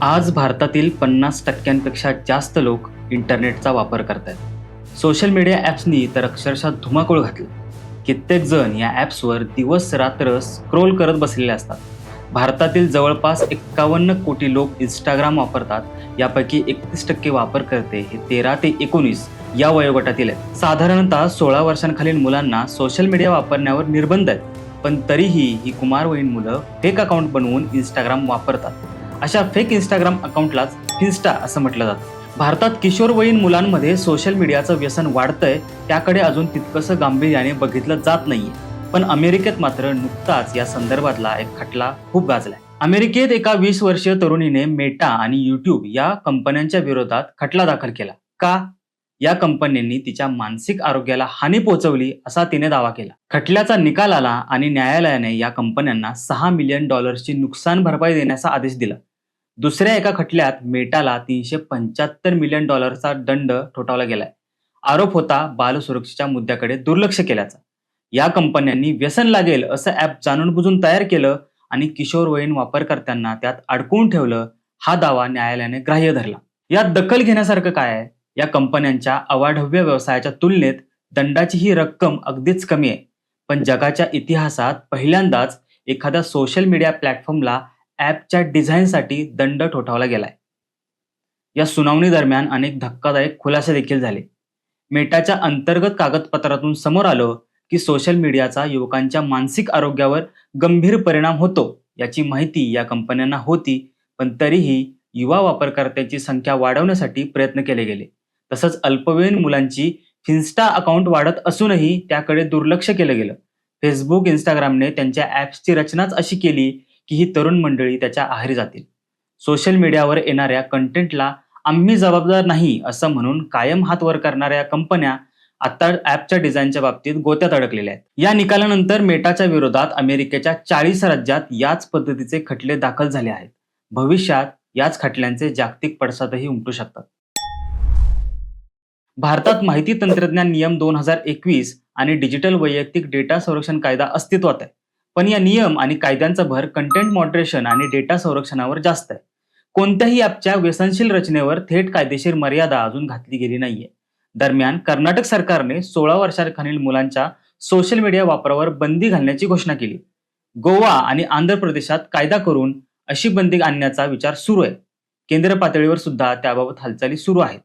आज भारतातील 50% जास्त लोक इंटरनेटचा वापर करतात। सोशल मीडिया ॲप्सनी तर अक्षरशः धुमाकूळ घातलं। कित्येक जण या ॲप्सवर दिवस रात्र स्क्रोल करत बसलेले असतात। भारतातील जवळपास 51 कोटी लोक इंस्टाग्राम वापरतात, यापैकी 31% वापरकर्ते हे 13 ते 19 या वयोगटातील आहेत। साधारणतः 16 वर्षांखालील मुलांना सोशल मीडिया वापरण्यावर निर्बंध आहेत, पण तरीही ही कुमारवयीन मुलं फेक अकाउंट बनवून इंस्टाग्राम वापरतात। अशा फेक इंस्टाग्राम अकाउंटलाच फिन्स्टा असं म्हटलं जातं। भारतात किशोरवयीन मुलांमध्ये सोशल मीडियाचं व्यसन वाढतंय, त्याकडे अजून तितकंसं गांभीर्याने बघितलं जात नाहीये। पण अमेरिकेत मात्र नुकताच या संदर्भातला एक खटला खूप गाजलाय। अमेरिकेत एका 20 वर्षीय तरुणीने मेटा आणि यूट्यूब या कंपन्यांच्या विरोधात खटला दाखल केला। का? या कंपन्यांनी तिच्या मानसिक आरोग्याला हानी पोहोचवली असा तिने दावा केला। खटल्याचा निकाल आला आणि न्यायालयाने या कंपन्यांना $6 मिलियन नुकसान भरपाई देण्याचा आदेश दिला। दुसऱ्या एका खटल्यात मेटाला $375 मिलियन दंड ठोठावला गेलाय। आरोप होता बालसुरक्षेच्या मुद्द्याकडे दुर्लक्ष केल्याचा। या कंपन्यांनी व्यसन लागेल असं ॲप जाणून बुजून तयार केलं आणि किशोरवयीन वापरकर्त्यांना त्यात अडकवून ठेवलं, हा दावा न्यायालयाने ग्राह्य धरला। यात दखल घेण्यासारखं काय आहे? या कंपन्यांच्या अवाढव्य व्यवसायाच्या तुलनेत दंडाची ही रक्कम अगदीच कमी आहे, पण जगाच्या इतिहासात पहिल्यांदाच एखाद्या सोशल मीडिया प्लॅटफॉर्मला ॲपच्या डिझाईनसाठी दंड ठोठावला गेलाय। या सुनावणी दरम्यान अनेक धक्कादायक खुलासे देखील झाले। मेटाच्या अंतर्गत कागदपत्रातून समोर आलं की सोशल मीडियाचा युवकांच्या मानसिक आरोग्यावर गंभीर परिणाम होतो याची माहिती या कंपन्यांना होती, पण तरीही युवा वापरकर्त्यांची संख्या वाढवण्यासाठी प्रयत्न केले गेले। तसंच अल्पवयीन मुलांची फिन्स्टा अकाउंट वाढत असूनही त्याकडे दुर्लक्ष केलं गेलं। फेसबुक, इंस्टाग्रामने त्यांच्या ॲप्सची रचनाच अशी केली की ही तरुण मंडळी त्याच्या आहारी जातील। सोशल मीडियावर येणाऱ्या कंटेंटला आम्ही जबाबदार नाही असं म्हणून कायम हात वर करणाऱ्या कंपन्या आता ॲपच्या डिझाईनच्या बाबतीत गोत्यात अडकलेल्या आहेत। या निकालानंतर मेटाच्या विरोधात अमेरिकेच्या 40 राज्यात याच पद्धतीचे खटले दाखल झाले आहेत। भविष्यात याच खटल्यांचे जागतिक पडसादही उमटू शकतात। भारतात माहिती तंत्रज्ञान नियम 2021 आणि डिजिटल वैयक्तिक डेटा संरक्षण कायदा अस्तित्वात आहे, पण या नियम आणि कायद्यांचा भर कंटेंट मॉडरेशन आणि डेटा संरक्षणावर जास्त आहे। कोणत्याही ॲपच्या व्यसनशील रचनेवर थेट कायदेशीर मर्यादा अजून घातली गेली नाहीये। दरम्यान कर्नाटक सरकारने 16 वर्षांखालील मुलांच्या सोशल मीडिया वापरावर बंदी घालण्याची घोषणा केली। गोवा आणि आंध्र प्रदेशात कायदा करून अशी बंदी आणण्याचा विचार सुरू आहे। केंद्र पातळीवर सुद्धा त्याबाबत हालचाली सुरू आहेत।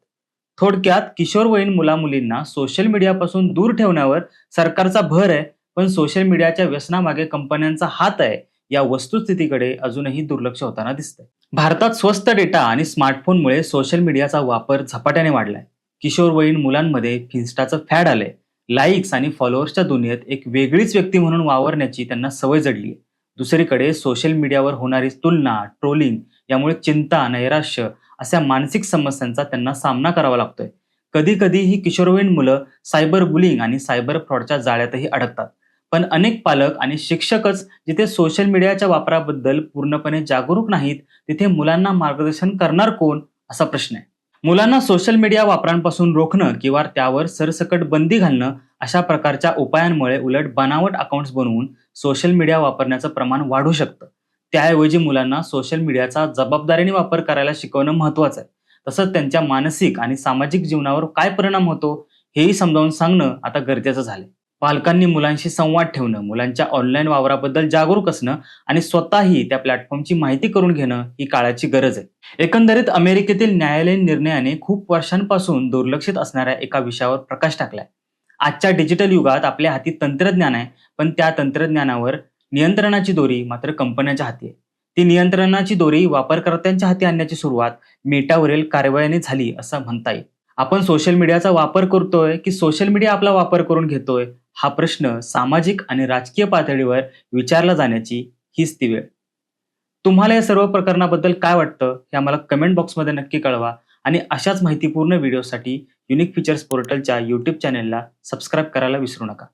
थोडक्यात किशोरवयीन मुला-मुलींना सोशल मीडियापासून दूर ठेवण्यावर सरकारचा भर आहे, पण सोशल मीडियाच्या व्यसनामागे कंपन्यांचा हात आहे या वस्तुस्थितीकडे अजूनही दुर्लक्ष होताना दिसतंय। भारतात स्वस्त डेटा आणि स्मार्टफोनमुळे सोशल मीडियाचा वापर झपाट्याने वाढलाय। किशोरवयीन मुलांमध्ये फिन्स्टाचं फॅड आलंय। लाईक्स आणि फॉलोअर्सच्या दुनियेत एक वेगळीच व्यक्ती म्हणून वावरण्याची त्यांना सवय जडली आहे। दुसरीकडे सोशल मीडियावर होणारी तुलना, ट्रोलिंग यामुळे चिंता, नैराश्य अशा मानसिक समस्यांचा त्यांना सामना करावा लागतोय। कधी-कधी ही किशोरवयीन मुलं सायबर बुलिंग आणि सायबर फ्रॉडच्या जाळ्यातही अडकतात। पण अनेक पालक आणि शिक्षकच जिथे सोशल मीडियाच्या वापराबद्दल पूर्णपणे जागरूक नाहीत, तिथे मुलांना मार्गदर्शन करणार कोण असा प्रश्न आहे। मुलांना सोशल मीडिया वापरांपासून रोखणं किंवा त्यावर सरसकट बंदी घालणं अशा प्रकारच्या उपायांमुळे उलट बनावट अकाउंट्स बनवून सोशल मीडिया वापरण्याचं प्रमाण वाढू शकतं। त्याऐवजी मुलांना सोशल मीडियाचा जबाबदारीने वापर करायला शिकवणं महत्त्वाचं आहे। तसंच त्यांच्या मानसिक आणि सामाजिक जीवनावर काय परिणाम होतो हेही समजावून सांगणं आता गरजेचं झालंय। पालकांनी मुलांशी संवाद ठेवणं, मुलांच्या ऑनलाईन वावराबद्दल जागरूक असणं आणि स्वतःही त्या प्लॅटफॉर्मची माहिती करून घेणं ही काळाची गरज आहे। एकंदरीत अमेरिकेतील न्यायालयीन निर्णयाने खूप वर्षांपासून दुर्लक्षित असणाऱ्या एका विषयावर प्रकाश टाकलाय। आजच्या डिजिटल युगात आपल्या हाती तंत्रज्ञान आहे, पण त्या तंत्रज्ञानावर नियंत्रणाची दोरी मात्र कंपन्यांच्या हाती आहे। ती नियंत्रणाची दोरी वापरकर्त्यांच्या हाती आणण्याची सुरुवात मेटावरील कारवाईने झाली असं म्हणता येईल। आपण सोशल मीडियाचा वापर करतोय की सोशल मीडिया आपला वापर करून घेतोय, हा प्रश्न सामाजिक आणि राजकीय पातळीवर विचारला जाण्याची हीच ती वेळ। तुम्हाला या सर्व प्रकरणाबद्दल काय वाटतं हे आम्हाला कमेंट बॉक्समध्ये नक्की कळवा आणि अशाच माहितीपूर्ण व्हिडिओसाठी युनिक फीचर्स पोर्टलच्या YouTube चॅनेलला सबस्क्राईब करायला विसरू नका।